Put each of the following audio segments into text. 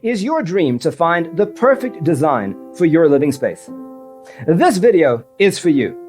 Is your dream to find the perfect design for your living space? This video is for you.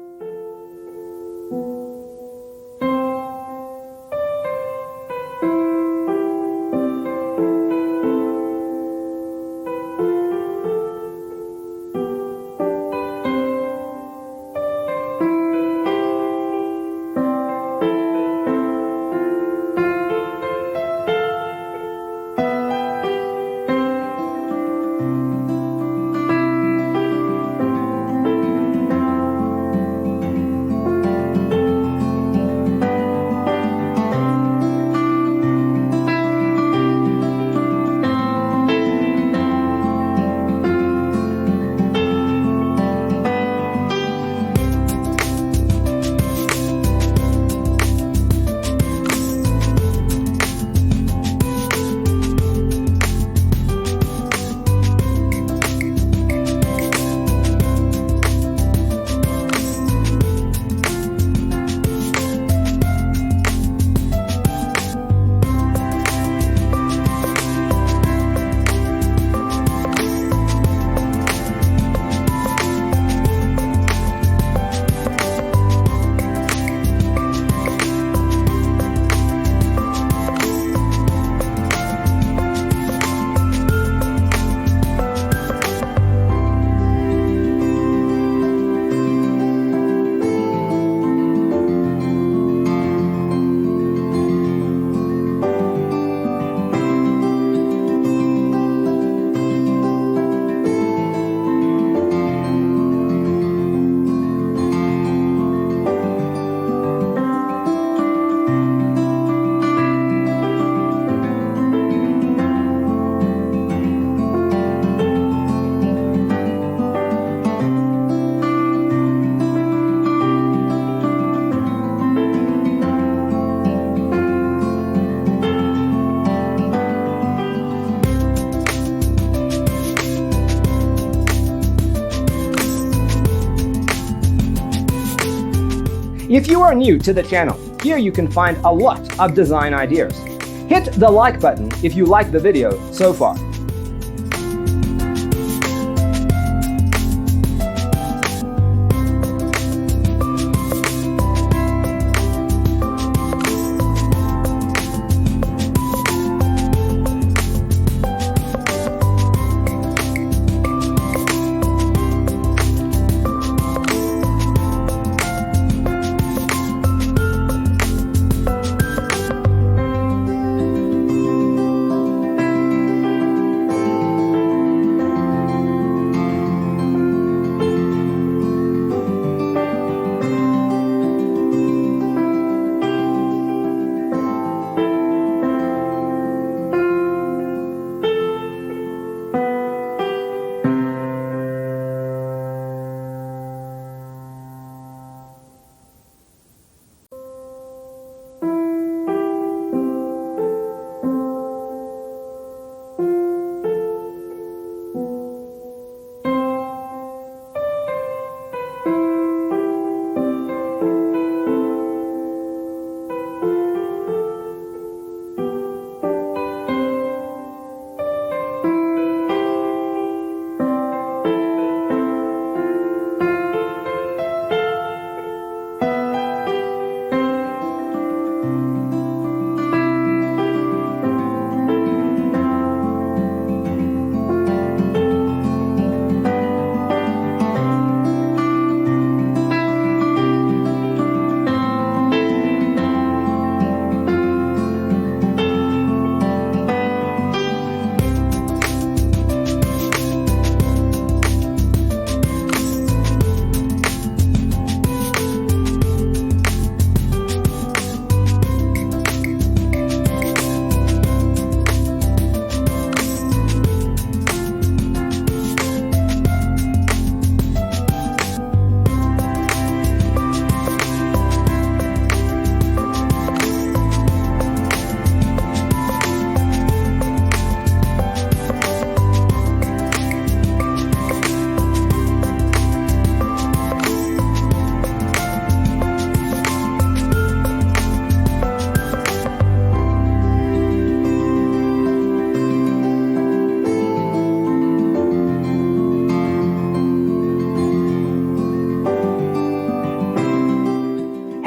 If you are new to the channel, here you can find a lot of design ideas. Hit the like button if you like the video so far.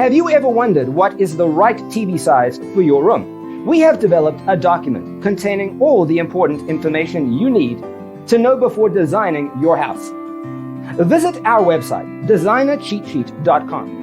Have you ever wondered what is the right TV size for your room? We have developed a document containing all the important information you need to know before designing your house. Visit our website, designercheatsheet.com.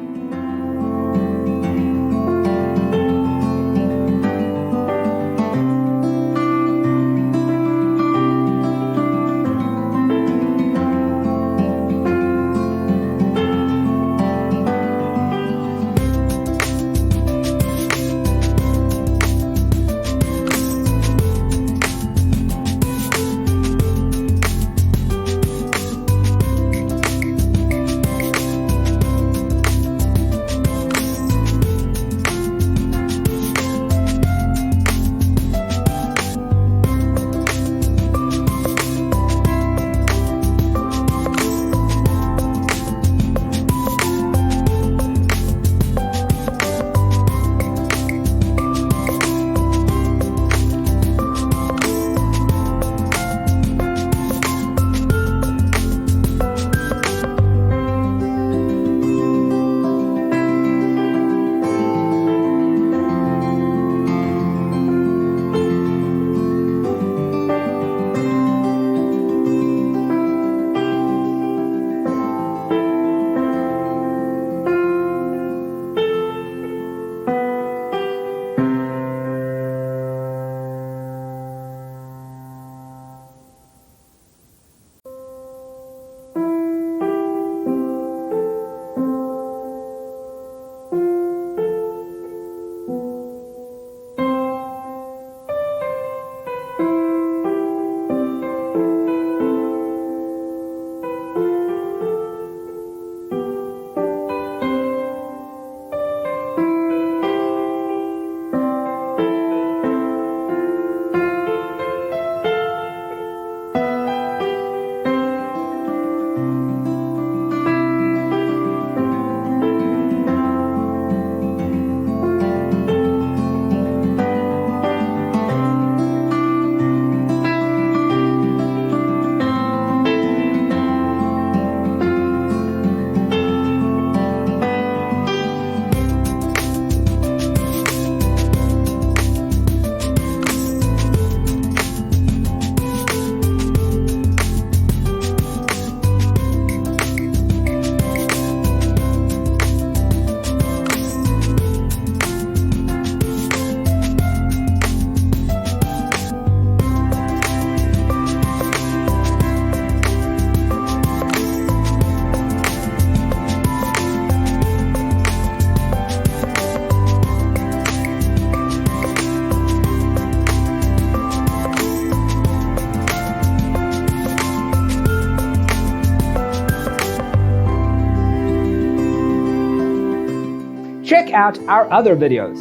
Check out our other videos.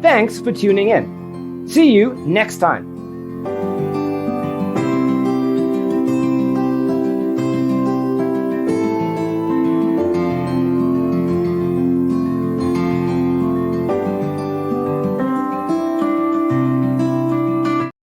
Thanks for tuning in. See you next time.